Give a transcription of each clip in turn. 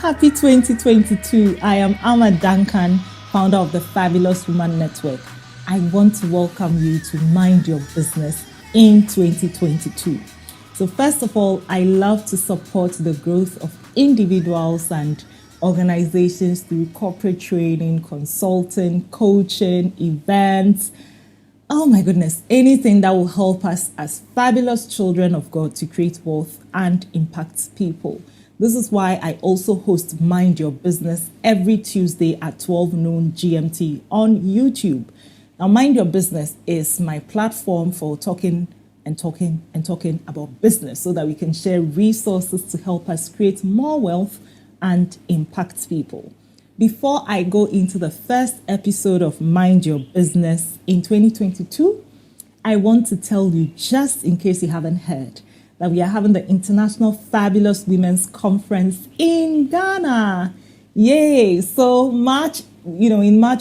Happy 2022. I am Amma Duncan, founder of the Fabulous Woman Network. I want to welcome you to Mind Your Business in 2022. So first of all, I love to support the growth of individuals and organizations through corporate training, consulting, coaching, events. Oh my goodness, anything that will help us as fabulous children of God to create wealth and impact people. This is why I also host Mind Your Business every Tuesday at 12 noon GMT on YouTube. Now, Mind Your Business is my platform for talking about business so that we can share resources to help us create more wealth and impact people. Before I go into the first episode of Mind Your Business in 2022, I want to tell you, just in case you haven't heard, that we are having the International Fabulous Women's Conference in Ghana. Yay! So in March,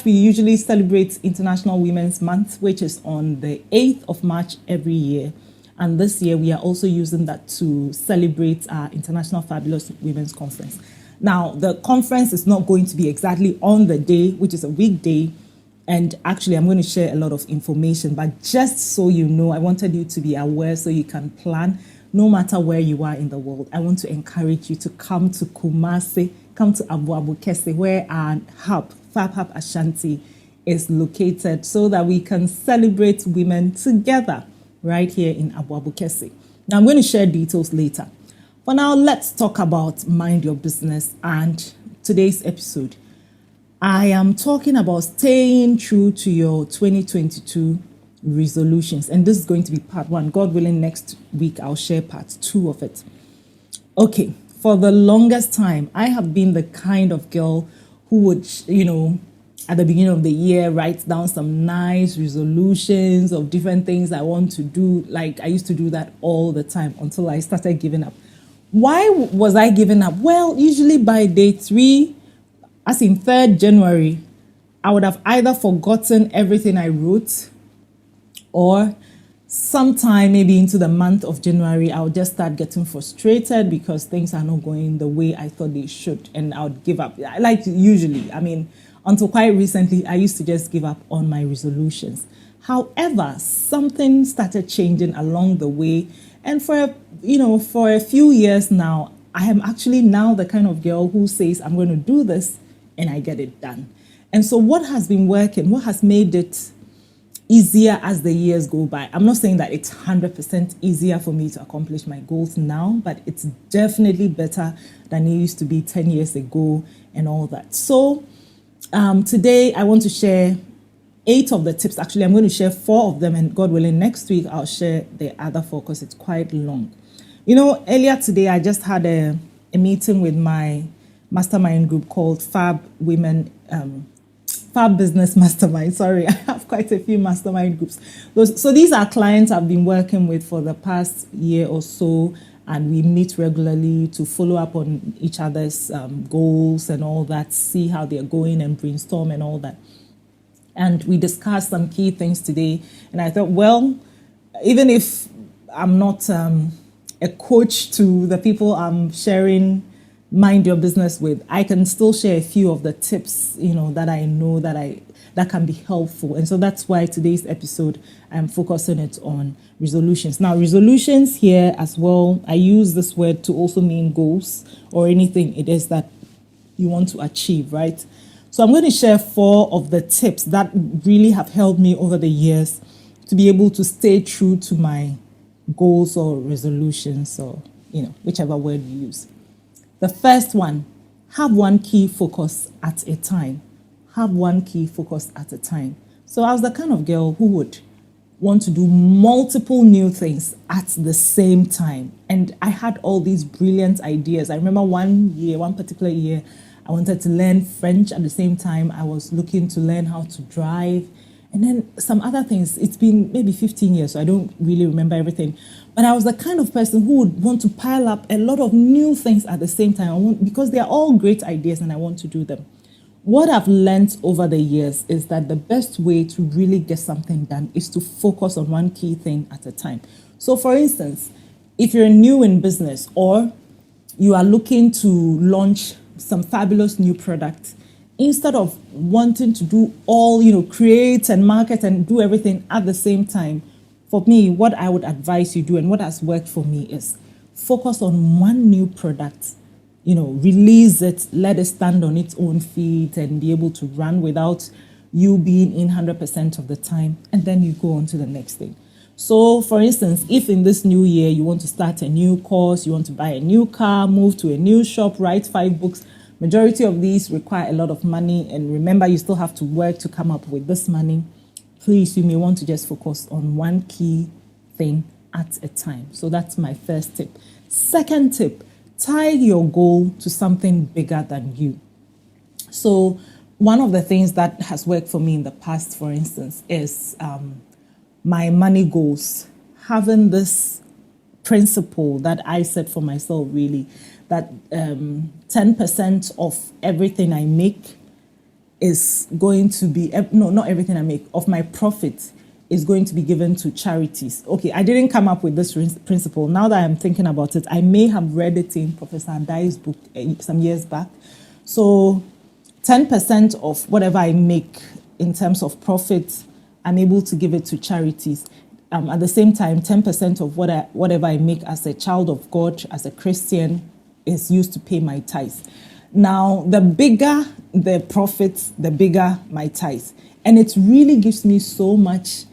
we usually celebrate International Women's Month, which is on the 8th of March every year. And this year, we are also using that to celebrate our International Fabulous Women's Conference. Now, the conference is not going to be exactly on the day, which is a weekday. And actually, I'm going to share a lot of information. But just so you know, I wanted you to be aware so you can plan. No matter where you are in the world, I want to encourage you to come to Kumasi, come to Abu Kese, where our hub, Fab Hub Ashanti, is located, so that we can celebrate women together right here in Abu Kese. Now, I'm going to share details later. For now, let's talk about Mind Your Business and today's episode. I am talking about staying true to your 2022 resolutions, and this is going to be part one. God willing, next week I'll share part two of it. Okay, for the longest time, I have been the kind of girl who would, at the beginning of the year, write down some nice resolutions of different things I want to do. Like, I used to do that all the time until I started giving up. Why was I giving up? Well, usually by day 3, as in 3rd January, I would have either forgotten everything I wrote, or sometime maybe into the month of January, I would just start getting frustrated because things are not going the way I thought they should, and I would give up. Until quite recently, I used to just give up on my resolutions. However, something started changing along the way, and for a few years now, I am actually now the kind of girl who says, I'm going to do this, and I get it done. And so what has been working, what has made it easier as the years go by? I'm not saying that it's 100% easier for me to accomplish my goals now, but it's definitely better than it used to be 10 years ago and all that. So today I want to share 8 of the tips. Actually, I'm going to share 4 of them, and God willing, next week I'll share the other 4 because it's quite long. Earlier today I just had a meeting with my mastermind group called Fab Business Mastermind. Sorry, I have quite a few mastermind groups. So these are clients I've been working with for the past year or so, and we meet regularly to follow up on each other's goals and all that, see how they're going and brainstorm and all that. And we discussed some key things today. And I thought, well, even if I'm not a coach to the people I'm sharing Mind Your Business with, I can still share a few of the tips, that I know that can be helpful. And so that's why today's episode, I'm focusing it on resolutions. Now, resolutions here as well, I use this word to also mean goals or anything it is that you want to achieve, right? So I'm going to share 4 of the tips that really have helped me over the years to be able to stay true to my goals or resolutions, or, whichever word you use. The first one, have one key focus at a time. Have one key focus at a time. So I was the kind of girl who would want to do multiple new things at the same time. And I had all these brilliant ideas. I remember one particular year, I wanted to learn French. At the same time, I was looking to learn how to drive. And then some other things. It's been maybe 15 years, so I don't really remember everything. But I was the kind of person who would want to pile up a lot of new things at the same time, because they are all great ideas and I want to do them. What I've learned over the years is that the best way to really get something done is to focus on one key thing at a time. So for instance, if you're new in business or you are looking to launch some fabulous new products, instead of wanting to do all, create and market and do everything at the same time, for me, what I would advise you do and what has worked for me is focus on one new product, release it, let it stand on its own feet and be able to run without you being in 100% of the time, and then you go on to the next thing. So, for instance, if in this new year you want to start a new course, you want to buy a new car, move to a new shop, write 5 books, majority of these require a lot of money. And remember, you still have to work to come up with this money. Please, you may want to just focus on one key thing at a time. So that's my first tip. Second tip, tie your goal to something bigger than you. So one of the things that has worked for me in the past, for instance, is my money goals. Having this principle that I set for myself, really, that 10% of everything I make is going to be, no, not everything I make, of my profit is going to be given to charities. Okay, I didn't come up with this principle. Now that I'm thinking about it, I may have read it in Professor Adai's book some years back. So 10% of whatever I make in terms of profit, I'm able to give it to charities. At the same time, 10% of whatever I make as a child of God, as a Christian, is used to pay my tithes. Now, the bigger the profits, the bigger my tithes. And it really gives me so much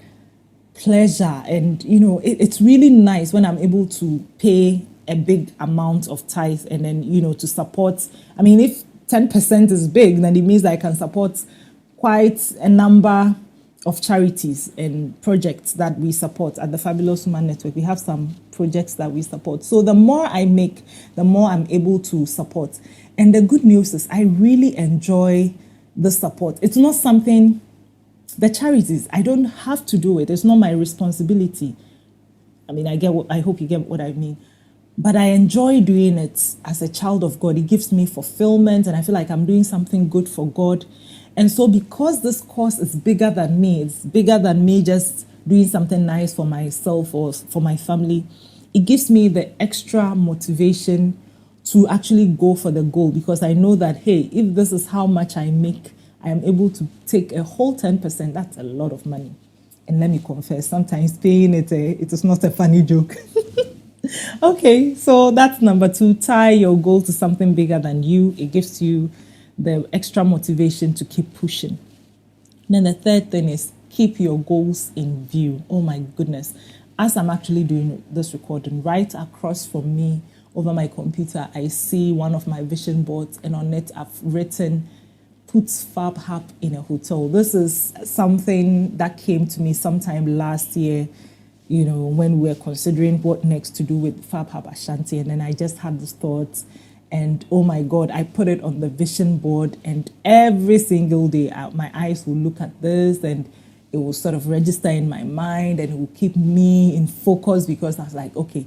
pleasure. And, it's really nice when I'm able to pay a big amount of tithes and then, to support. I mean, if 10% is big, then it means that I can support quite a number of charities and projects that we support at the Fabulous Woman Network. We have some projects that we support. So the more I make, the more I'm able to support. And the good news is I really enjoy the support. It's not something, the charities, I don't have to do it. It's not my responsibility. I mean, I hope you get what I mean. But I enjoy doing it as a child of God. It gives me fulfillment and I feel like I'm doing something good for God. And so because this course is bigger than me, it's bigger than me just doing something nice for myself or for my family, it gives me the extra motivation to actually go for the goal, because I know that, hey, if this is how much I make, I am able to take a whole 10%. That's a lot of money. And let me confess, sometimes paying it is not a funny joke. Okay, so that's number 2. Tie your goal to something bigger than you. It gives you the extra motivation to keep pushing. Then the third thing is keep your goals in view. Oh my goodness. As I'm actually doing this recording, right across from me over my computer, I see one of my vision boards, and on it I've written, put Fab Hub in a hotel. This is something that came to me sometime last year, when we were considering what next to do with Fab Hub Ashanti. And then I just had this thought, and oh my God, I put it on the vision board, and every single day my eyes will look at this and it will sort of register in my mind and it will keep me in focus, because I was like, okay,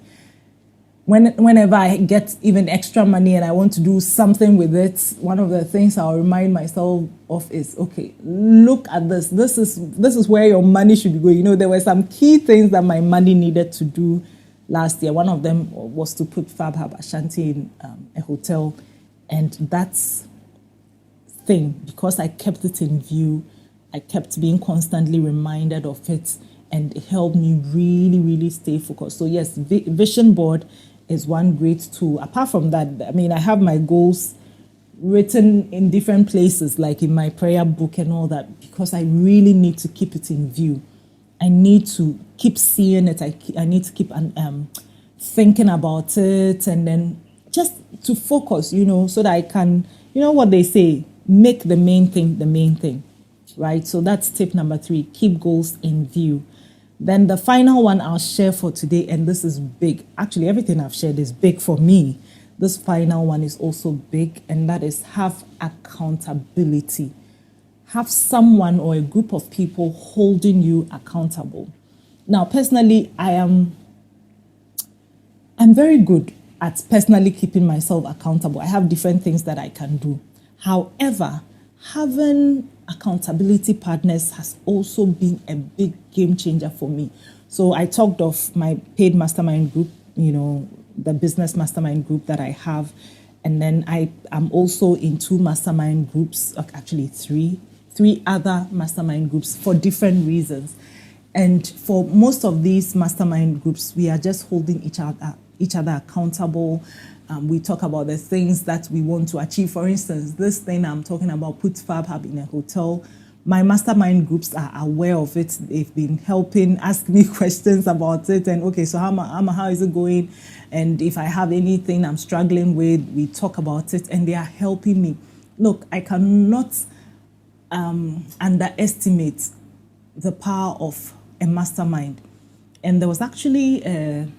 whenever I get even extra money and I want to do something with it, one of the things I'll remind myself of is, okay, look at this. This is where your money should be going. There were some key things that my money needed to do last year. One of them was to put Fab Hub Ashanti in a hotel. And that's thing, because I kept it in view, I kept being constantly reminded of it, and it helped me really, really stay focused. So yes, vision board is one great tool. Apart from that, I mean, I have my goals written in different places, like in my prayer book and all that, because I really need to keep it in view. I need to keep seeing it. I need to keep thinking about it, and then just to focus, so that I can, what they say, make the main thing, right? So that's tip number 3, keep goals in view. Then the final one I'll share for today, and this is big. Actually, everything I've shared is big for me. This final one is also big, and that is have accountability. Have someone or a group of people holding you accountable. Now, personally, I'm very good at personally keeping myself accountable. I have different things that I can do. However, having accountability partners has also been a big game changer for me. So I talked of my paid mastermind group, the business mastermind group that I have. And then I am also in two mastermind groups, actually three other mastermind groups for different reasons. And for most of these mastermind groups, we are just holding each other accountable. We talk about the things that we want to achieve. For instance, this thing I'm talking about, put Fab Hub in a hotel. My mastermind groups are aware of it. They've been helping, ask me questions about it. And okay, so how is it going? And if I have anything I'm struggling with, we talk about it and they are helping me. Look, I cannot underestimate the power of a mastermind. And there was actually an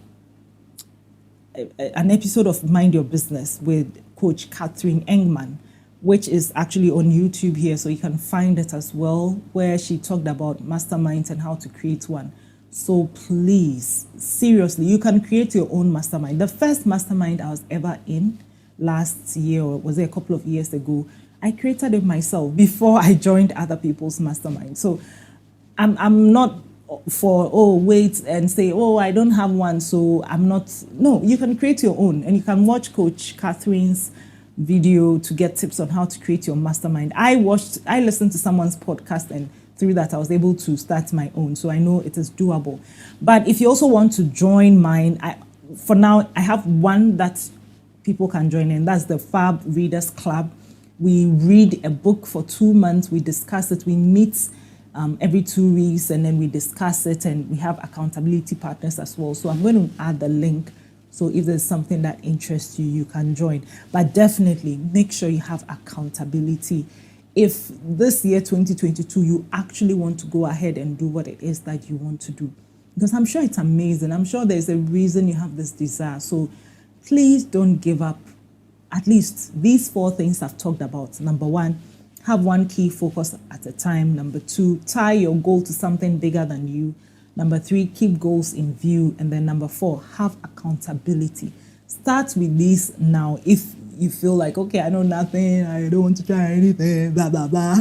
episode of Mind Your Business with Coach Catherine Engman, which is actually on YouTube here, so you can find it as well, where she talked about masterminds and how to create one. So please, seriously, you can create your own mastermind. The first mastermind I was ever in last year, or was it a couple of years ago, I created it myself before I joined other people's mastermind. So I'm not for, wait and say, I don't have one, so I'm not. No, you can create your own, and you can watch Coach Catherine's video to get tips on how to create your mastermind. I listened to someone's podcast, and through that I was able to start my own. So I know it is doable. But if you also want to join mine, for now I have one that people can join in. That's the Fab Readers Club. We read a book for 2 months. We discuss it. We meet every 2 weeks, and then we discuss it, and we have accountability partners as well. So I'm going to add the link. So if there's something that interests you, you can join. But definitely make sure you have accountability. If this year, 2022, you actually want to go ahead and do what it is that you want to do. Because I'm sure it's amazing. I'm sure there's a reason you have this desire. So please don't give up. At least these 4 things I've talked about. Number 1, have one key focus at a time. Number 2, tie your goal to something bigger than you. Number 3, keep goals in view. And then number 4, have accountability. Start with these now. If you feel like, okay, I know nothing, I don't want to try anything, blah, blah, blah.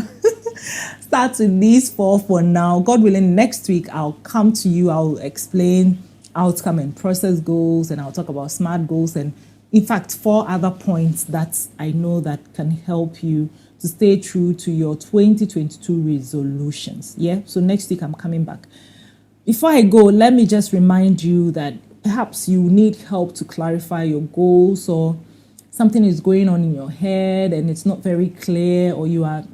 Start with these 4 for now. God willing, next week I'll come to you. I'll explain outcome and process goals, and I'll talk about SMART goals, and in fact, 4 other points that I know that can help you to stay true to your 2022 resolutions. Yeah, so next week I'm coming back. Before I go, let me just remind you that perhaps you need help to clarify your goals, or something is going on in your head and it's not very clear, or you are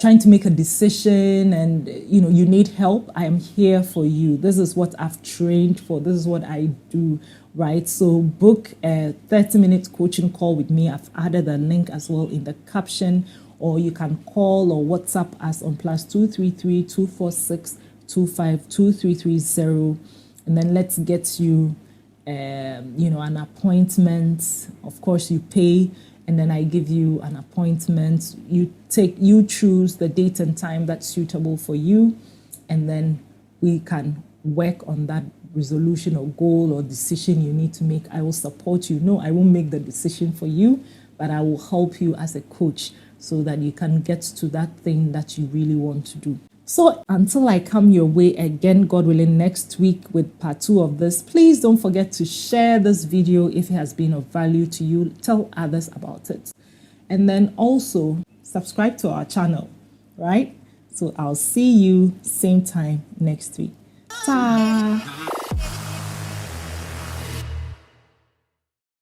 trying to make a decision and you need help. I am here for you. This is what I've trained for. This is what I do, right? So book a 30-minute coaching call with me. I've added a link as well in the caption, or you can call or WhatsApp us on +233 246 252330, and then let's get you an appointment. Of course you pay, and then I give you an appointment. You choose the date and time that's suitable for you, and then we can work on that resolution or goal or decision you need to make. I will support you. No, I won't make the decision for you, but I will help you as a coach so that you can get to that thing that you really want to do. So until I come your way again, God willing, next week with part 2 of this, please don't forget to share this video if it has been of value to you. Tell others about it. And then also subscribe to our channel, right? So I'll see you same time next week. Ta!